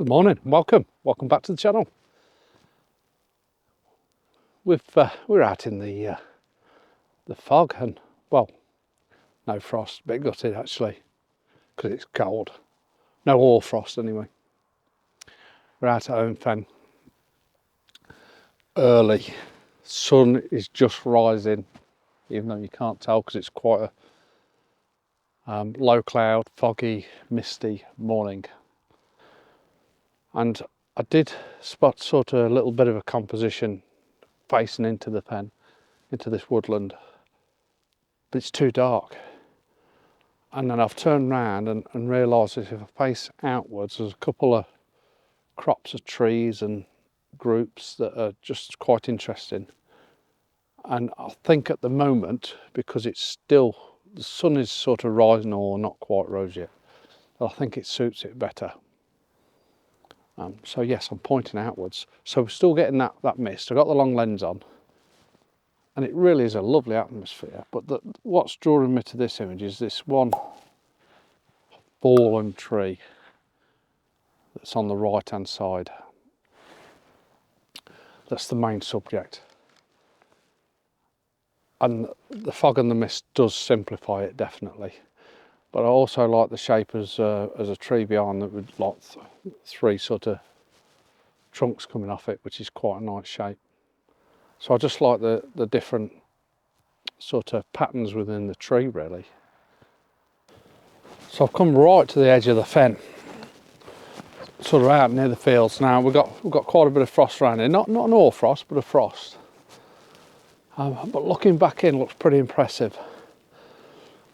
Good morning, welcome back to the channel. We're out in the fog, and well, no frost, a bit gutted actually because it's cold. No hoar frost anyway. We're out at Stainphotography early. Sun is just rising, even though you can't tell because it's quite a low cloud, foggy, misty morning. And I did spot sort of a little bit of a composition facing into the pen, into this woodland, but it's too dark. And then I've turned around and realised that if I face outwards, there's a couple of crops of trees and groups that are just quite interesting. And I think at the moment, because it's still, the sun is sort of rising or not quite rose yet, I think it suits it better. So yes, I'm pointing outwards. So we're still getting that mist. I've got the long lens on, and it really is a lovely atmosphere. But what's drawing me to this image is this one fallen tree that's on the right hand side. That's the main subject. And the fog and the mist does simplify it definitely. But I also like the shape as a tree behind that with like three sort of trunks coming off it, which is quite a nice shape. So I just like the different sort of patterns within the tree really. So I've come right to the edge of the fen, sort of out near the fields now. We've got quite a bit of frost around here, not an hoar frost, but a frost. But looking back in looks pretty impressive.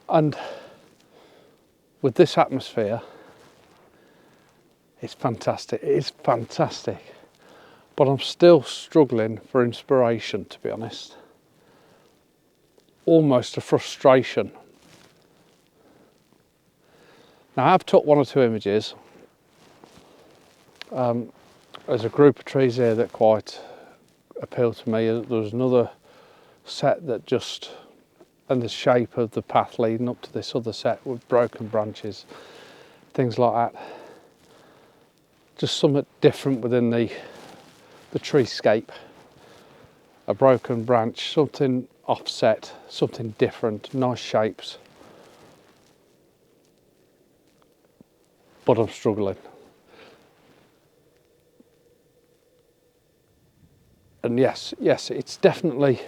And with this atmosphere, it's fantastic. It is fantastic. But I'm still struggling for inspiration, to be honest. Almost a frustration. Now I've took one or two images. There's a group of trees here that quite appeal to me. There's another set that just, and the shape of the path leading up to this other set with broken branches, things like that. Just something different within the treescape. A broken branch, something offset, something different, nice shapes. But I'm struggling. And yes, it's definitely,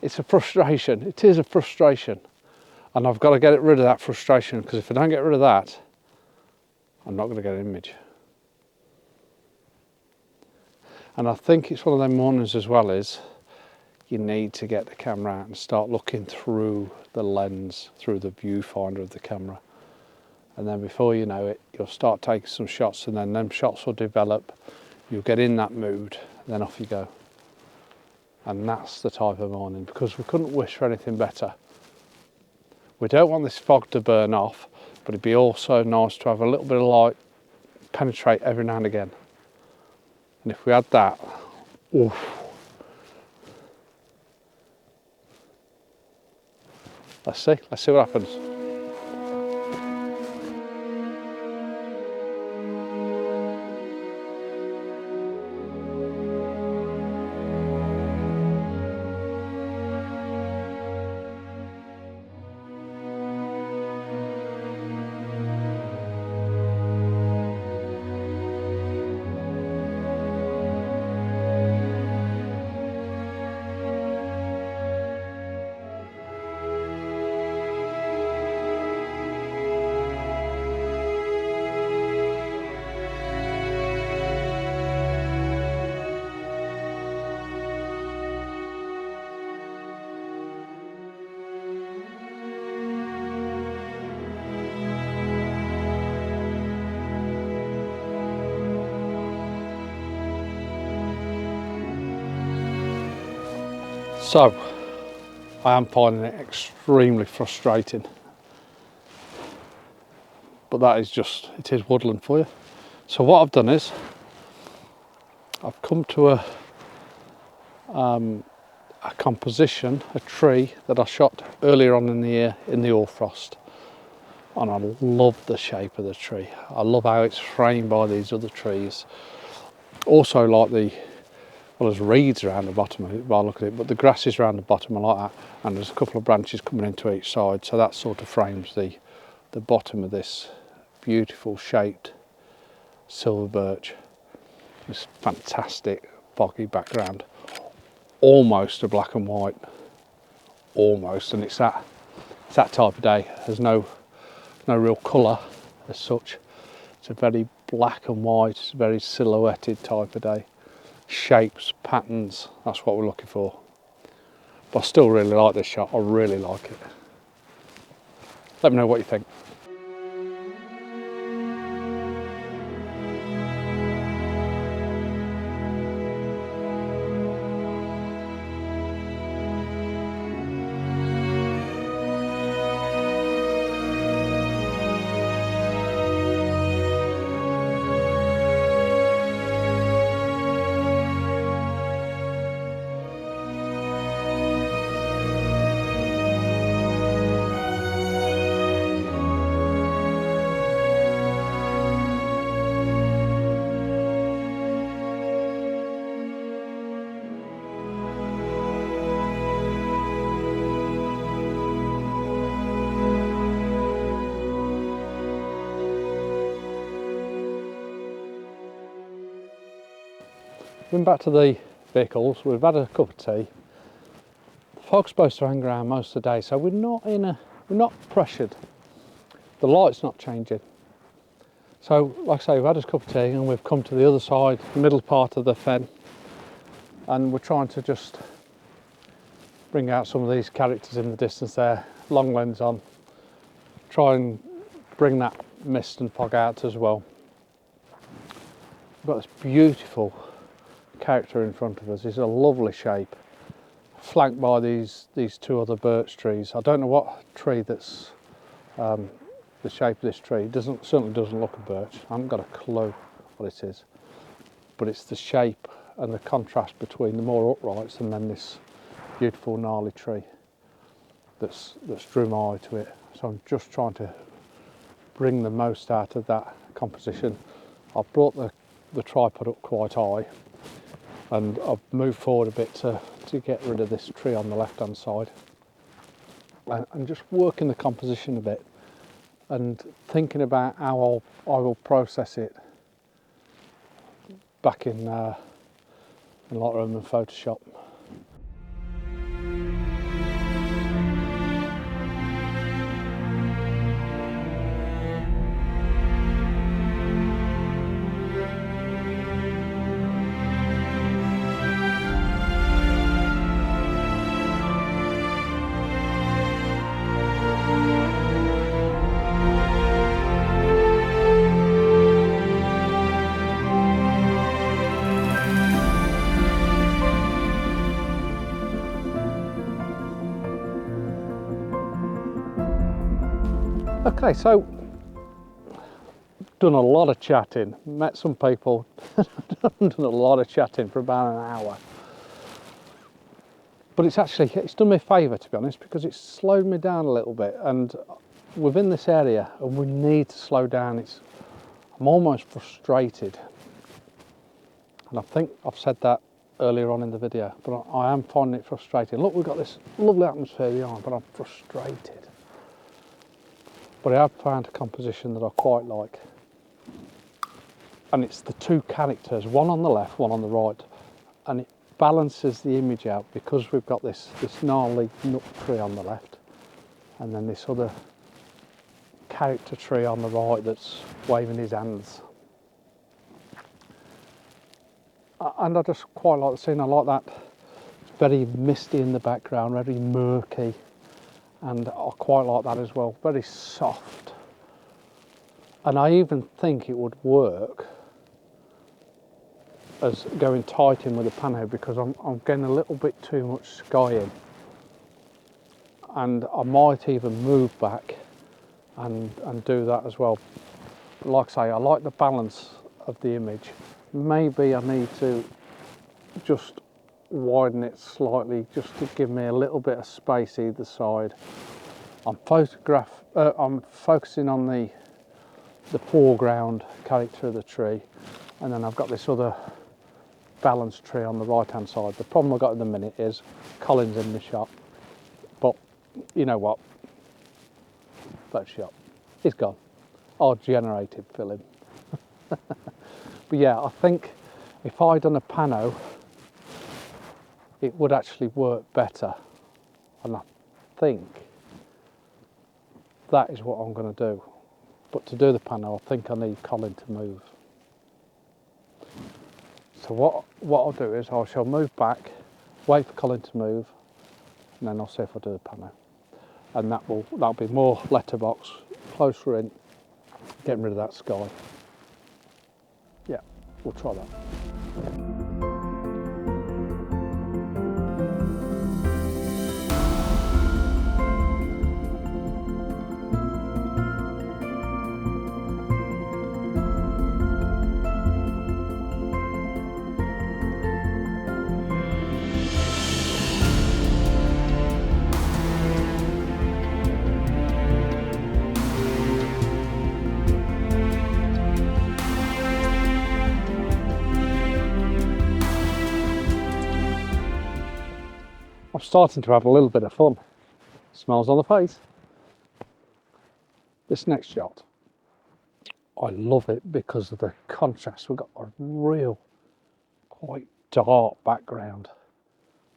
it's a frustration. It is a frustration. And I've got to get rid of that frustration, because if I don't get rid of that, I'm not going to get an image. And I think it's one of them mornings as well, is you need to get the camera out and start looking through the lens, through the viewfinder of the camera. And then before you know it, you'll start taking some shots, and then them shots will develop. You'll get in that mood, then off you go. And that's the type of morning, because we couldn't wish for anything better. We don't want this fog to burn off, but it'd be also nice to have a little bit of light penetrate every now and again. And if we had that, oof. Let's see what happens. So, I am finding it extremely frustrating, but that is just, it is woodland for you. So what I've done is, I've come to a composition, a tree that I shot earlier on in the year in the hoar frost. and I love the shape of the tree. I love how it's framed by these other trees. Also like well, there's reeds around the bottom of it by look at it, but the grasses around the bottom are like that, and there's a couple of branches coming into each side, so that sort of frames the bottom of this beautiful shaped silver birch. This fantastic boggy background, almost a black and white, almost, and it's that type of day. There's no real colour as such. It's a very black and white, very silhouetted type of day. Shapes, patterns, that's what we're looking for. But I still really like this shot, I really like it. Let me know what you think. Going back to the vehicles, we've had a cup of tea. The fog's supposed to hang around most of the day, so we're not pressured. The light's not changing. So, like I say, we've had a cup of tea and we've come to the other side, the middle part of the fen, and we're trying to just bring out some of these characters in the distance there, long lens on, try and bring that mist and fog out as well. We've got this beautiful character in front of us. It's a lovely shape, flanked by these two other birch trees. I don't know what tree that's the shape of this tree. It certainly doesn't look a birch. I haven't got a clue what it is, but it's the shape and the contrast between the more uprights and then this beautiful gnarly tree that's drew my eye to it. So I'm just trying to bring the most out of that composition. I've brought the tripod up quite high, and I've moved forward a bit to get rid of this tree on the left hand side, and just working the composition a bit and thinking about how I will process it back in Lightroom and Photoshop. Okay, so done a lot of chatting, met some people, done a lot of chatting for about an hour. But it's done me a favour, to be honest, because it's slowed me down a little bit, and within this area, and we need to slow down. I'm almost frustrated, and I think I've said that earlier on in the video, but I am finding it frustrating. Look, we've got this lovely atmosphere behind, but I'm frustrated. But I have found a composition that I quite like, and it's the two characters, one on the left, one on the right, and it balances the image out because we've got this gnarly nut tree on the left, and then this other character tree on the right that's waving his hands. And I just quite like the scene. I like that. It's very misty in the background, very murky. And I quite like that as well, very soft. And I even think it would work as going tight in with the panhead, because I'm getting a little bit too much sky in. And I might even move back and do that as well. Like I say, I like the balance of the image. Maybe I need to just widen it slightly just to give me a little bit of space either side, I'm focusing on the foreground character of the tree, and then I've got this other balanced tree on the right hand side. The problem I've got at the minute is Colin's in the shop, but you know what, that shop, he's gone. I'll generated fill him. But yeah, I think if I'd done a pano, it would actually work better, and I think that is what I'm going to do. But to do the pano, I think I need Colin to move. So what I'll do is I shall move back, wait for Colin to move, and then I'll see if I do the pano. And that'll be more letterbox, closer in, getting rid of that sky. Yeah, we'll try that. I'm starting to have a little bit of fun. Smiles on the face. This next shot, I love it because of the contrast. We've got a real, quite dark background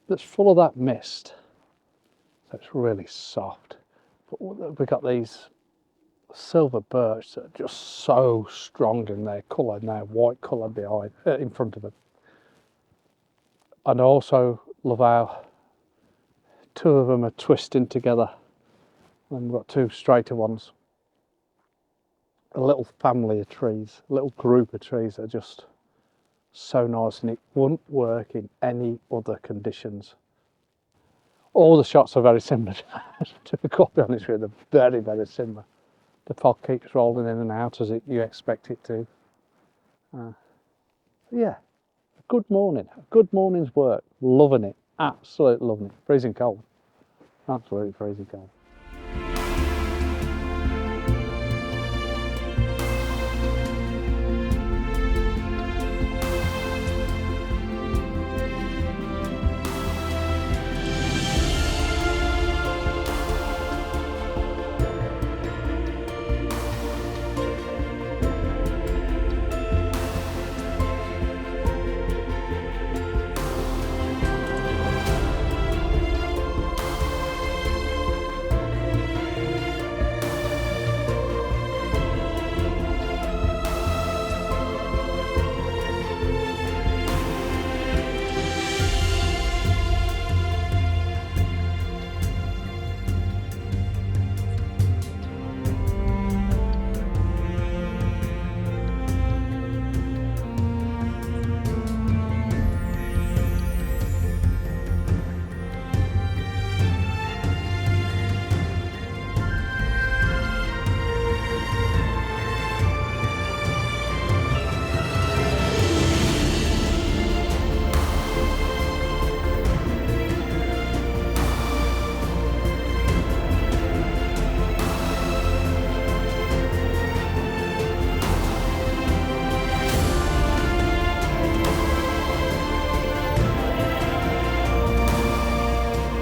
that's full of that mist. So it's really soft. But we've got these silver birch that are just so strong in their colour now, white colour behind, in front of them. And I also love how two of them are twisting together, and we've got two straighter ones. A little family of trees, a little group of trees that are just so nice, and it wouldn't work in any other conditions. All the shots are very similar, to be quite honest with you. They're very, very similar. The fog keeps rolling in and out as you expect it to. Yeah, a good morning, a good morning's work. Loving it, absolutely loving it. Freezing cold, absolutely freezing cold.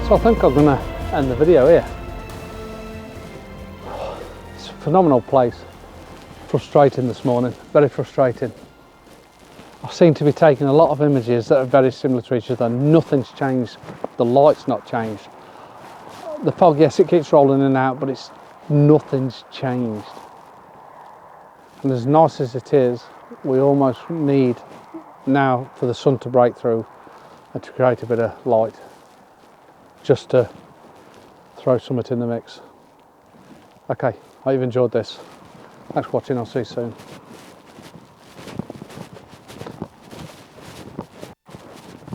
So I think I'm going to end the video here. It's a phenomenal place. Frustrating this morning, very frustrating. I seem to be taking a lot of images that are very similar to each other. Nothing's changed. The light's not changed. The fog, yes, it keeps rolling in and out, but nothing's changed. And as nice as it is, we almost need now for the sun to break through and to create a bit of light, just to throw something in the mix. Okay, I hope you've enjoyed this. Thanks for watching, I'll see you soon.